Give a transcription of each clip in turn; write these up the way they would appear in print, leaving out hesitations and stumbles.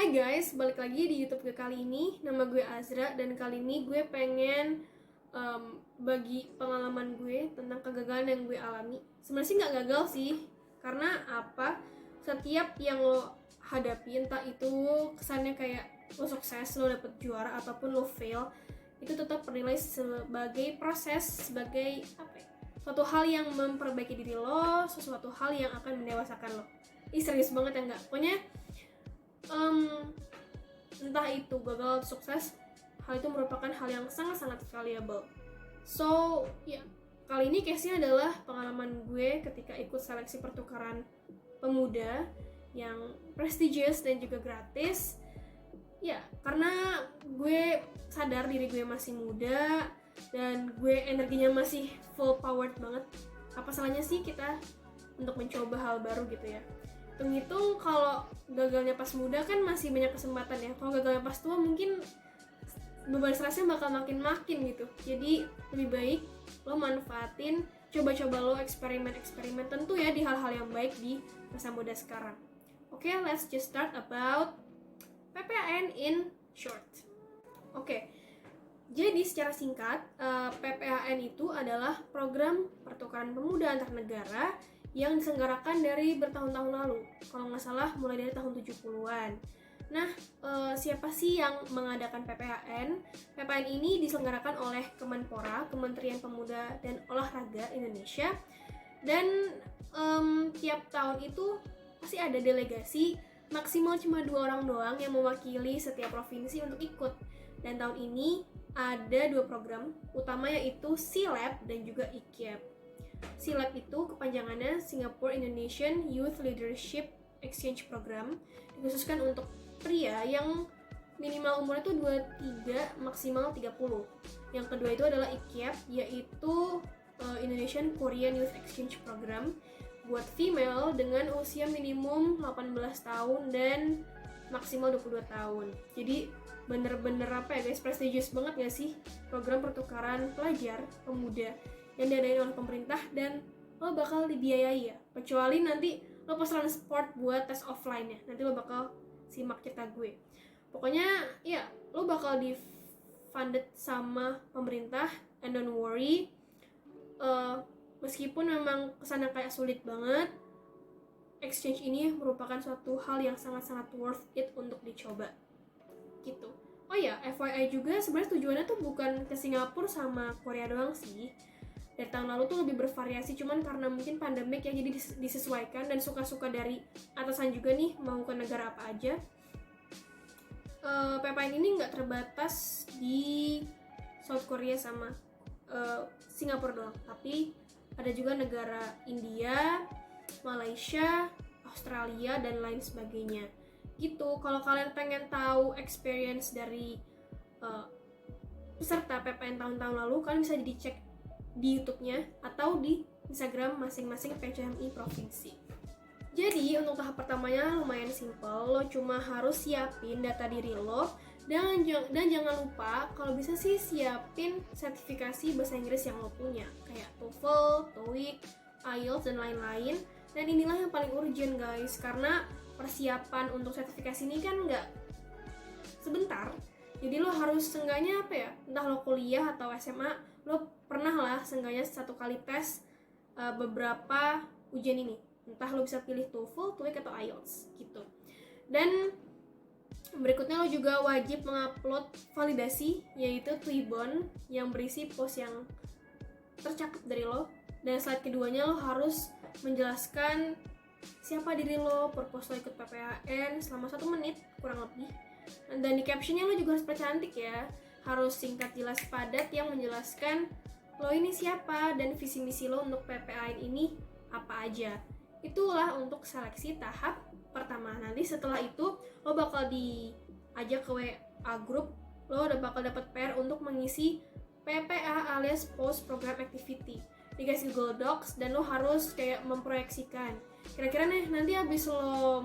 Hai guys, balik lagi di YouTube gue kali ini. Nama gue Azra dan kali ini gue pengen bagi pengalaman gue tentang kegagalan yang gue alami. Sebenarnya sih nggak gagal sih, karena apa? Setiap yang lo hadapi, entah itu kesannya kayak lo sukses, lo dapet juara ataupun lo fail, itu tetap bernilai sebagai proses, sebagai apa ya? Suatu hal yang memperbaiki diri lo, sesuatu hal yang akan mendewasakan lo. Ih, serius banget ya nggak? Pokoknya entah itu gagal atau sukses, hal itu merupakan hal yang sangat-sangat valuable. So, ya, kali ini case-nya adalah pengalaman gue ketika ikut seleksi pertukaran pemuda yang prestigious dan juga gratis. Ya, karena gue sadar diri gue masih muda dan gue energinya masih full powered banget. Apa salahnya sih kita untuk mencoba hal baru gitu ya? Hitung-hitung kalau gagalnya pas muda kan masih banyak kesempatan ya. Kalau gagalnya pas tua mungkin beban stresnya bakal makin-makin gitu. Jadi lebih baik lo manfaatin, coba-coba lo eksperimen-eksperimen tentu ya di hal-hal yang baik di masa muda sekarang. Oke, let's just start about PPAN in short. Oke, jadi secara singkat, PPAN itu adalah program pertukaran pemuda antar negara yang diselenggarakan dari bertahun-tahun lalu. Kalau nggak salah mulai dari tahun 70-an. Nah, siapa sih yang mengadakan PPAN? PPAN ini diselenggarakan oleh Kemenpora, Kementerian Pemuda dan Olahraga Indonesia. Dan tiap tahun itu pasti ada delegasi, maksimal cuma 2 orang doang yang mewakili setiap provinsi untuk ikut. Dan tahun ini ada 2 program utama, yaitu SEALAB dan juga IKIAP. SEALAB itu kepanjangannya Singapore Indonesian Youth Leadership Exchange Program, dikhususkan untuk pria yang minimal umurnya itu 23, maksimal 30. Yang kedua itu adalah IKIAP, yaitu Indonesian Korean Youth Exchange Program, buat female dengan usia minimum 18 tahun dan maksimal 22 tahun. Jadi bener-bener apa ya guys, prestigious banget gak sih program pertukaran pelajar pemuda yang diadain oleh pemerintah, dan lo bakal dibiayai ya, kecuali nanti lo pesan sport buat tes offline ya, nanti lo bakal simak cerita gue. Pokoknya ya, lo bakal di funded sama pemerintah, and don't worry, meskipun memang kesannya kayak sulit banget, exchange ini merupakan suatu hal yang sangat-sangat worth it untuk dicoba gitu. Oh ya, FYI juga sebenarnya tujuannya tuh bukan ke Singapura sama Korea doang sih. Dari tahun lalu tuh lebih bervariasi, cuman karena mungkin pandemik ya, jadi disesuaikan dan suka-suka dari atasan juga nih mau ke negara apa aja. PPAN ini nggak terbatas di South Korea sama Singapura doang, tapi ada juga negara India, Malaysia, Australia, dan lain sebagainya gitu. Kalau kalian pengen tahu experience dari peserta PPAN tahun-tahun lalu, kalian bisa dicek di YouTube-nya atau di Instagram masing-masing PCMI provinsi. Jadi untuk tahap pertamanya lumayan simple, lo cuma harus siapin data diri lo, dan jangan lupa kalau bisa sih siapin sertifikasi bahasa Inggris yang lo punya, kayak TOEFL, TOEIC, IELTS, dan lain-lain. Dan inilah yang paling urgent guys, karena persiapan untuk sertifikasi ini kan nggak sebentar. Jadi lo harus seenggaknya apa ya, entah lo kuliah atau SMA, lo pernah lah seenggaknya 1 kali tes beberapa ujian ini. Entah lo bisa pilih TOEFL, TOEIC, atau IELTS gitu. Dan berikutnya lo juga wajib mengupload validasi, yaitu Twibbon yang berisi post yang tercakap dari lo. Dan slide keduanya lo harus menjelaskan siapa diri lo, purpose lo ikut PPAN selama 1 menit kurang lebih. Dan di captionnya lo juga harus percantik ya, harus singkat, jelas, padat, yang menjelaskan lo ini siapa dan visi misi lo untuk PPAN ini apa aja. Itulah untuk seleksi tahap pertama. Nanti setelah itu lo bakal diajak ke WA group, lo udah bakal dapat PR untuk mengisi PPA alias Post Program Activity. Dikasih Google Docs dan lo harus kayak memproyeksikan kira-kira nih nanti habis lo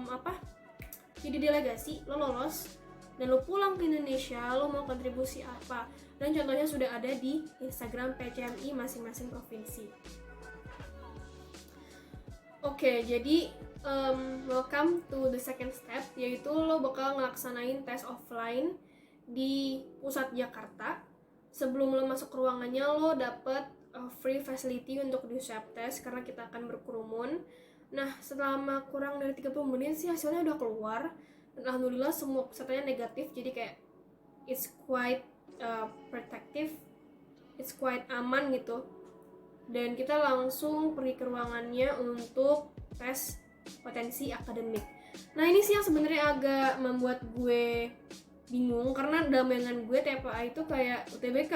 jadi delegasi, lo lolos dan lo pulang ke Indonesia, lo mau kontribusi apa, dan contohnya sudah ada di Instagram PCMI masing-masing provinsi. Oke, jadi welcome to the second step, yaitu lo bakal ngelaksanain tes offline di pusat Jakarta. Sebelum lo masuk ke ruangannya, lo dapet free facility untuk di swab test karena kita akan berkerumun. Nah, selama kurang dari 30 menit sih hasilnya udah keluar. Dan alhamdulillah semua pesertanya negatif, jadi kayak it's quite protective, it's quite aman gitu. Dan kita langsung pergi ke ruangannya untuk tes potensi akademik. Nah, ini sih yang sebenarnya agak membuat gue bingung karena dalam bayangan gue TPA itu kayak UTBK.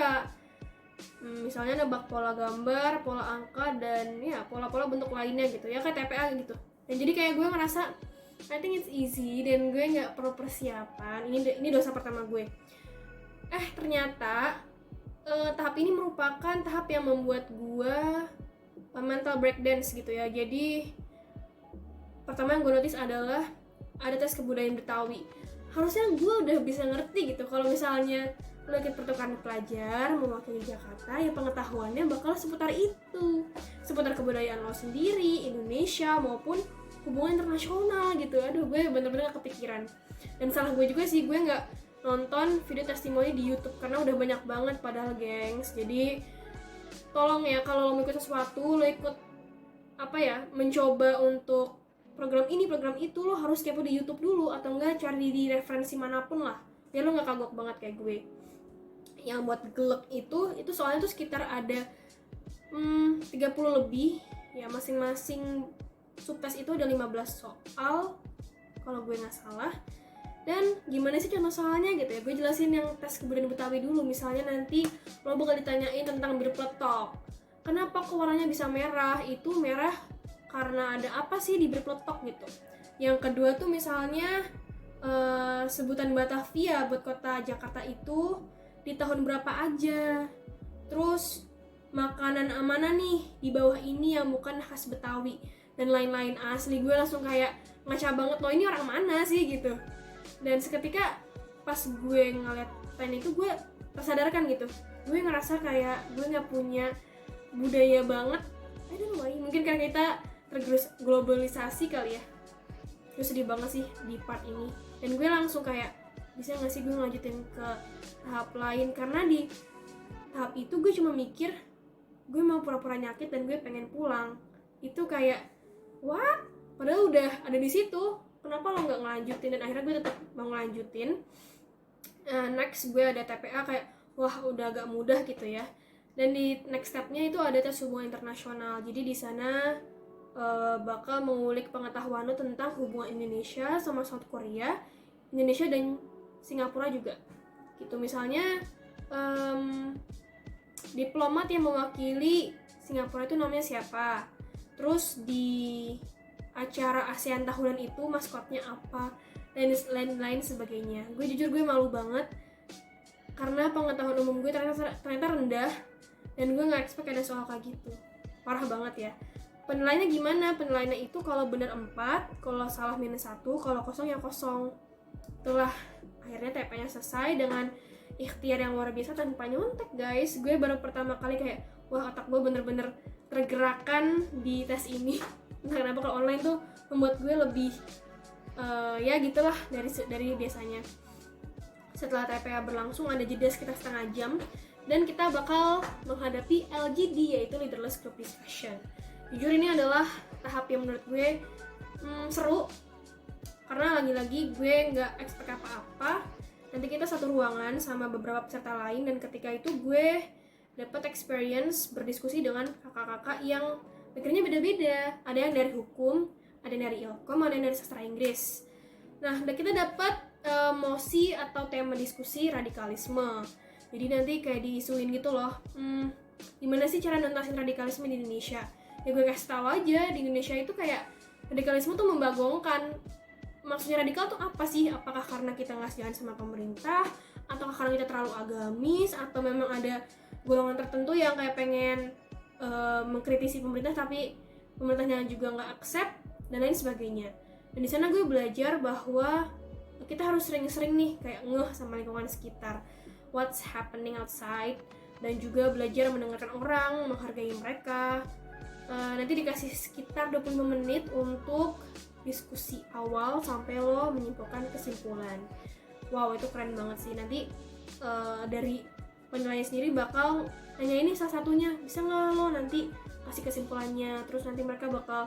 Misalnya nebak pola gambar, pola angka, dan ya pola-pola bentuk lainnya gitu ya, kayak TPA gitu. Dan jadi kayak gue ngerasa I think it's easy dan gue nggak perlu persiapan. Ini dosa pertama gue. Ternyata tahap ini merupakan tahap yang membuat gue mental breakdance gitu ya. Jadi pertama yang gue notice adalah ada tes kebudayaan Betawi. Harusnya gue udah bisa ngerti gitu kalau misalnya lo ikut pertukaran pelajar mewakili Jakarta, ya pengetahuannya bakal seputar itu, seputar kebudayaan lo sendiri, Indonesia maupun hubungan internasional gitu. Aduh, gue bener-bener gak kepikiran. Dan salah gue juga sih, gue nggak nonton video testimoni di YouTube karena udah banyak banget padahal, gengs. Jadi tolong ya, kalau lo mau ikut sesuatu, lo ikut mencoba untuk program ini, program itu, lo harus kepo di YouTube dulu atau enggak cari di referensi manapun lah. Ya lo nggak kagok banget kayak gue. Yang buat gelek itu soalnya tuh sekitar ada 30 lebih ya, masing-masing subtes itu ada 15 soal kalau gue nggak salah. Dan gimana sih contoh soalnya gitu ya, gue jelasin yang tes kebudayaan Betawi dulu. Misalnya nanti lo bakal ditanyain tentang bir peletok. Kenapa kok warnanya bisa merah? Itu merah karena ada apa sih di bir peletok gitu. Yang kedua tuh misalnya sebutan Batavia buat kota Jakarta itu di tahun berapa aja. Terus makanan mana nih di bawah ini yang bukan khas Betawi, dan lain-lain. Asli gue langsung kayak ngaca banget, lo ini orang mana sih gitu. Dan seketika pas gue ngeliat plan itu, gue tersadarkan gitu, gue ngerasa kayak gue nggak punya budaya banget. I don't know why, mungkin karena kita tergerus globalisasi kali ya. Gue sedih banget sih di part ini. Dan gue langsung kayak, bisa nggak sih gue lanjutin ke tahap lain, karena di tahap itu gue cuma mikir gue mau pura-pura nyakit dan gue pengen pulang. Itu kayak what? Padahal udah ada di situ, kenapa lo nggak ngelanjutin? Dan akhirnya gue tetap mau ngelanjutin. Next gue ada TPA, kayak wah udah agak mudah gitu ya. Dan di next stepnya itu ada tes hubungan internasional. Jadi di sana bakal mengulik pengetahuan lo tentang hubungan Indonesia sama South Korea, Indonesia dan Singapura juga gitu. Misalnya diplomat yang mewakili Singapura itu namanya siapa, terus di acara ASEAN tahunan itu maskotnya apa, dan lain-lain sebagainya. Gue jujur gue malu banget karena pengetahuan umum gue ternyata rendah, dan gue nggak expect ada soal kayak gitu. Parah banget ya. Penilaiannya gimana? Penilaiannya itu kalau benar 4, kalau salah -1, kalau kosong ya kosong. Itulah akhirnya TP-nya selesai dengan ikhtiar yang luar biasa tanpa nyontek, guys. Gue baru pertama kali kayak wah, otak gue bener-bener tergerakkan di tes ini. Entah kenapa kalau online tuh membuat gue lebih ya gitulah dari biasanya. Setelah TPA berlangsung ada jeda sekitar setengah jam, dan kita bakal menghadapi LGD, yaitu Leaderless Group Discussion. Jujur ini adalah tahap yang menurut gue seru, karena lagi-lagi gue nggak expect apa-apa. Nanti kita satu ruangan sama beberapa peserta lain, dan ketika itu gue dapat experience berdiskusi dengan kakak-kakak yang pikirnya beda-beda. Ada yang dari hukum, ada yang dari ilkom, ada yang dari sastra Inggris. Nah, kita dapat mosi atau tema diskusi radikalisme. Jadi nanti kayak diisuin gitu loh, gimana sih cara nuntasin radikalisme di Indonesia. Ya gue kasih tahu aja, di Indonesia itu kayak radikalisme tuh membagongkan. Maksudnya radikal tuh apa sih? Apakah karena kita nggak sejalan sama pemerintah, atau karena kita terlalu agamis, atau memang ada golongan tertentu yang kayak pengen mengkritisi pemerintah tapi pemerintahnya juga nggak accept, dan lain sebagainya. Dan di sana gue belajar bahwa kita harus sering-sering nih kayak ngeh sama lingkungan sekitar, what's happening outside, dan juga belajar mendengarkan orang, menghargai mereka. Nanti dikasih sekitar 25 menit untuk diskusi awal sampai lo menyimpulkan kesimpulan. Wow, itu keren banget sih. Nanti dari penilainya sendiri bakal nanya ini salah satunya, bisa nggak lo nanti kasih kesimpulannya. Terus nanti mereka bakal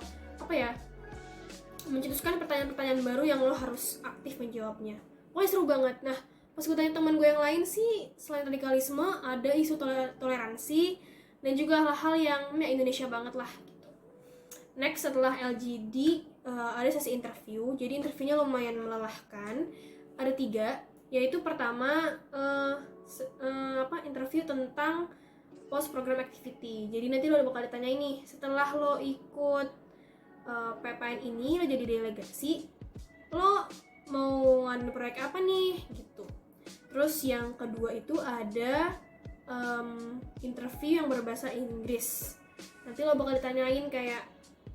mencetuskan pertanyaan-pertanyaan baru yang lo harus aktif menjawabnya. Pokoknya seru banget. Nah, pas gue tanya teman gue yang lain sih, selain radikalisme ada isu toleransi dan juga hal-hal yang Indonesia banget lah gitu. Next, setelah LGD ada sesi interview. Jadi interviewnya lumayan melelahkan. Ada 3, yaitu pertama interview tentang post program activity. Jadi nanti lo bakal ditanya ini, setelah lo ikut PPN ini, lo jadi delegasi, lo mau ngadain proyek apa nih gitu. Terus yang kedua itu ada interview yang berbahasa Inggris. Nanti lo bakal ditanyain kayak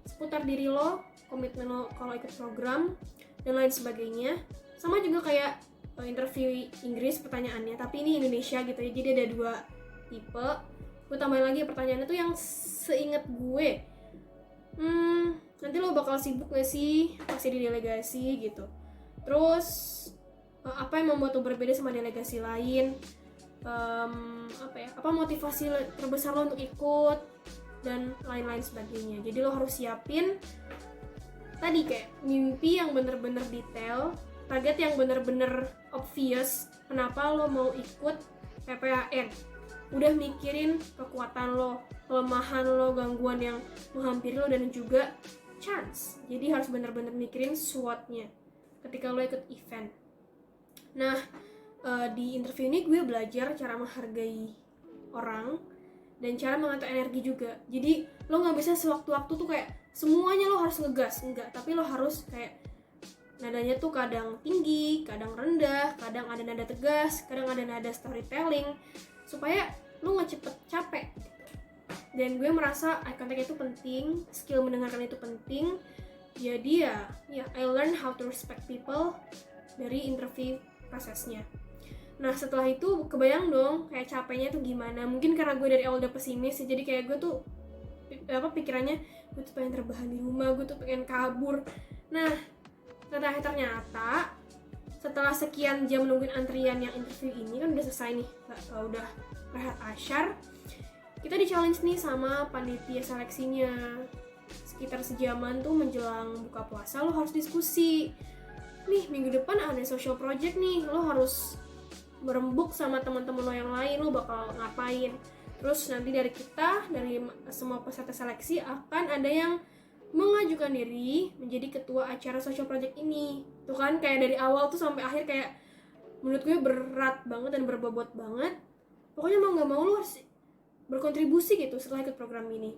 seputar diri lo, komitmen lo kalau ikut program dan lain sebagainya. Sama juga kayak interview Inggris pertanyaannya, tapi ini Indonesia gitu ya. Jadi ada 2 tipe. Gue tambahin lagi pertanyaannya tuh yang seinget gue, nanti lo bakal sibuk gak sih pasti di delegasi gitu. Terus apa yang membuat lo berbeda sama delegasi lain, apa motivasi terbesar lo untuk ikut, dan lain-lain sebagainya. Jadi lo harus siapin tadi kayak mimpi yang bener-bener detail, target yang bener-bener obvious kenapa lo mau ikut PPAN. Udah mikirin kekuatan lo, kelemahan lo, gangguan yang menghampiri lo, dan juga chance. Jadi harus bener-bener mikirin SWOT-nya ketika lo ikut event. Nah, di interview ini gue belajar cara menghargai orang dan cara mengatur energi juga. Jadi lo nggak bisa sewaktu-waktu tuh kayak semuanya lo harus ngegas, enggak. Tapi lo harus kayak nadanya tuh kadang tinggi, kadang rendah, kadang ada nada tegas, kadang ada nada storytelling, supaya lo nggak cepet capek gitu. Dan gue merasa eye contact itu penting, skill mendengarkan itu penting. Jadi ya I learn how to respect people dari interview prosesnya. Nah, setelah itu kebayang dong kayak capeknya tuh gimana. Mungkin karena gue dari awal udah pesimis ya, jadi kayak gue tuh pikirannya gue tuh pengen terbahan di rumah, gue tuh pengen kabur. Nah, ternyata setelah sekian jam nungguin antrian yang interview ini kan udah selesai nih, udah rehat asyar, kita di-challenge nih sama panitia seleksinya. Sekitar sejaman tuh menjelang buka puasa lo harus diskusi. Nih, minggu depan ada social project nih, lo harus berembuk sama teman-teman lo yang lain, lo bakal ngapain. Terus nanti dari kita, dari semua peserta seleksi akan ada yang mengajukan diri menjadi ketua acara social project ini. Tuh kan kayak dari awal tuh sampai akhir kayak menurut gue berat banget dan berbobot banget. Pokoknya mau gak mau lo harus berkontribusi gitu setelah ikut program ini.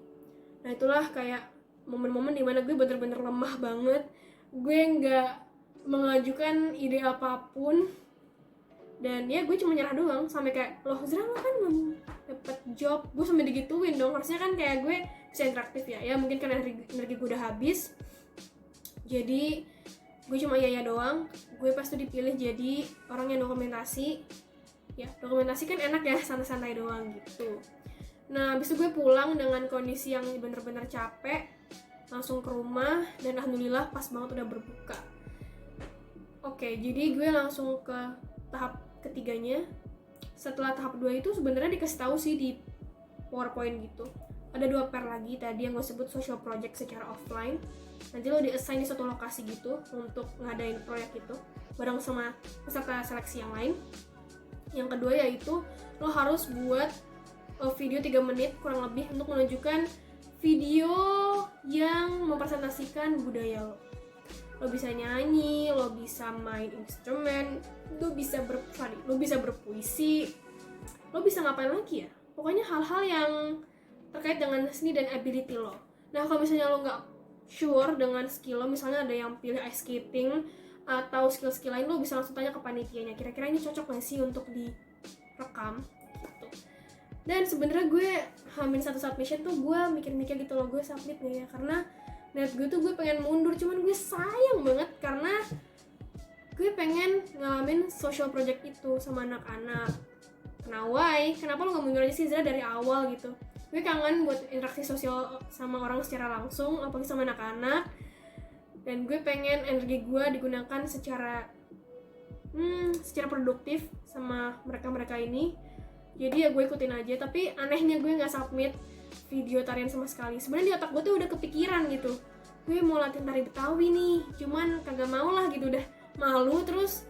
Nah, itulah kayak momen-momen dimana gue bener-bener lemah banget. Gue gak mengajukan ide apapun, dan ya gue cuma nyerah doang. Sampai kayak, loh Zra lo kan belum dapet job, gue sampai digituin dong. Harusnya kan kayak gue bisa interaktif ya mungkin kan energi gue udah habis, jadi gue cuma iya doang. Gue pas tuh dipilih jadi orang yang dokumentasi. Ya dokumentasi kan enak ya, santai-santai doang gitu. Nah, abis itu gue pulang dengan kondisi yang bener-bener capek, langsung ke rumah, dan alhamdulillah pas banget udah berbuka. Oke, jadi gue langsung ke tahap ketiganya. Setelah tahap 2 itu sebenarnya dikasih tahu sih di PowerPoint gitu. Ada 2 pair lagi tadi yang gue sebut social project secara offline. Nanti lo di-assign di suatu lokasi gitu untuk ngadain proyek itu bareng sama peserta seleksi yang lain. Yang kedua yaitu lo harus buat video 3 menit kurang lebih untuk menunjukkan video yang mempresentasikan budaya lo. Lo bisa nyanyi, lo bisa main instrumen, lo bisa berpuisi, lo bisa ngapain lagi ya? Pokoknya hal-hal yang terkait dengan seni dan ability lo. Nah, kalau misalnya lo nggak sure dengan skill lo, misalnya ada yang pilih ice skating atau skill-skill lain, lo bisa langsung tanya ke panitianya, kira-kira ini cocok nggak sih untuk direkam gitu. Dan sebenarnya gue hamin 1 submission tuh gue mikir-mikir gitu loh, gue submit nggak ya, karena niat gue tuh gue pengen mundur, cuman gue sayang banget karena gue pengen ngalamin social project itu sama anak-anak. Kenapa lo gak mundur aja sih Zara dari awal gitu? Gue kangen buat interaksi sosial sama orang secara langsung, apalagi sama anak-anak. dan gue pengen energi gue digunakan secara produktif sama mereka ini. Jadi ya gue ikutin aja, tapi anehnya gue nggak submit video tarian sama sekali. Sebenarnya di otak gue tuh udah kepikiran gitu, gue mau latihan tari Betawi nih, cuman kagak mau lah gitu, udah malu, terus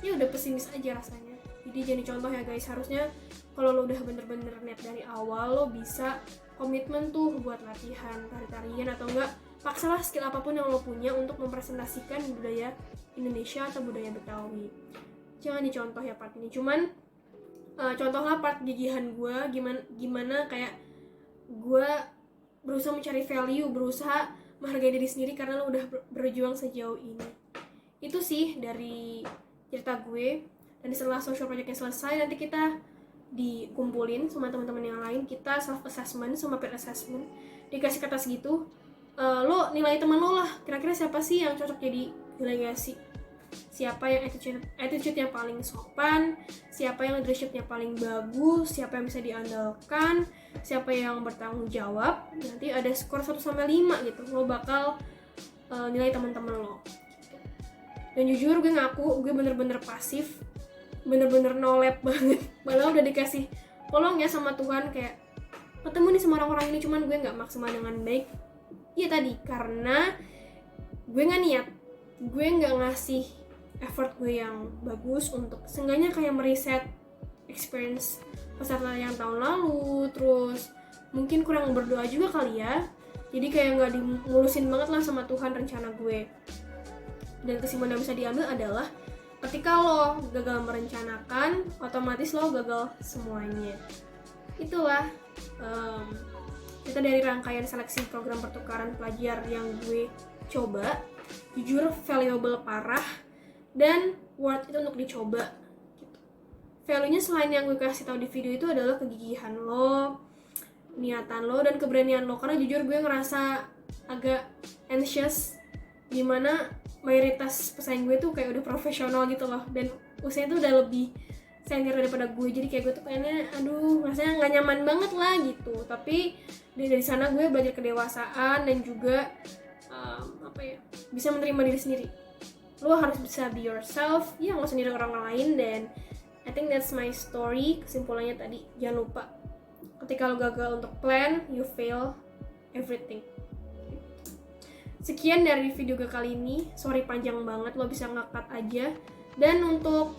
ya udah pesimis aja rasanya. Jadi jadi contoh ya guys, harusnya kalau lo udah bener-bener niat dari awal, lo bisa komitmen tuh buat latihan tari-tarian, atau enggak paksalah skill apapun yang lo punya untuk mempresentasikan budaya Indonesia atau budaya Betawi. Jangan dicontoh ya part ini, cuman contohlah part gigihan gue, gimana kayak gue berusaha mencari value, berusaha menghargai diri sendiri karena lo udah berjuang sejauh ini. Itu sih dari cerita gue. Dan setelah social projectnya selesai, nanti kita dikumpulin sama teman-teman yang lain, kita self assessment sama peer assessment, dikasih kertas gitu, lo nilai teman lo lah, kira-kira siapa sih yang cocok jadi delegasi, siapa yang attitude-nya paling sopan, siapa yang leadership-nya paling bagus, siapa yang bisa diandalkan, siapa yang bertanggung jawab. Nanti ada skor 1-5 gitu, lo bakal nilai teman-teman lo. Dan jujur gue ngaku, gue bener-bener pasif, bener-bener no lab banget. Malah udah dikasih tolong ya sama Tuhan, kayak ketemu nih sama orang-orang ini, cuman gue nggak maksimal dengan baik. Iya tadi, karena gue nggak niat, gue nggak ngasih effort gue yang bagus untuk seenggaknya kayak meriset experience peserta yang tahun lalu. Terus mungkin kurang berdoa juga kali ya, jadi kayak nggak dimulusin banget lah sama Tuhan rencana gue. Dan kesimpulan yang bisa diambil adalah ketika lo gagal merencanakan, otomatis lo gagal semuanya. Itulah kita dari rangkaian seleksi program pertukaran pelajar yang gue coba. Jujur valuable parah dan worth it untuk dicoba gitu. Value-nya selain yang gue kasih tahu di video itu adalah kegigihan lo, niatan lo, dan keberanian lo. Karena jujur gue ngerasa agak anxious, dimana mayoritas pesaing gue tuh kayak udah profesional gitu loh, dan usianya tuh udah lebih senior daripada gue. Jadi kayak gue tuh pengennya, rasanya nggak nyaman banget lah gitu. Tapi dari sana gue belajar kedewasaan dan juga bisa menerima diri sendiri. Lo harus bisa be yourself, ya nggak usah niru orang lain. Dan I think that's my story. Kesimpulannya tadi, jangan lupa ketika lo gagal untuk plan, you fail everything. Sekian dari video gue kali ini. Sorry panjang banget, lo bisa nge-cut aja. Dan untuk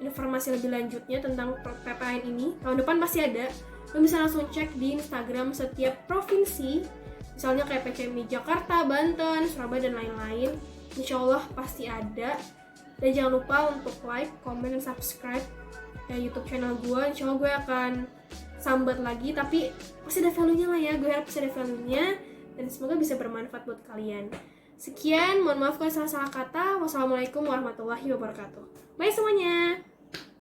informasi lebih lanjutnya tentang PPN ini, tahun depan pasti ada. Lo bisa langsung cek di Instagram setiap provinsi, misalnya kayak PCMI Jakarta, Banten, Surabaya, dan lain-lain. Insya Allah pasti ada. Dan jangan lupa untuk like, comment, dan subscribe YouTube channel gue. Insya Allah gue akan sambat lagi, tapi pasti ada value-nya lah ya. Gue harap pasti ada value-nya, dan semoga bisa bermanfaat buat kalian. Sekian, mohon maaf kalau salah kata. Wassalamualaikum warahmatullahi wabarakatuh. Bye semuanya.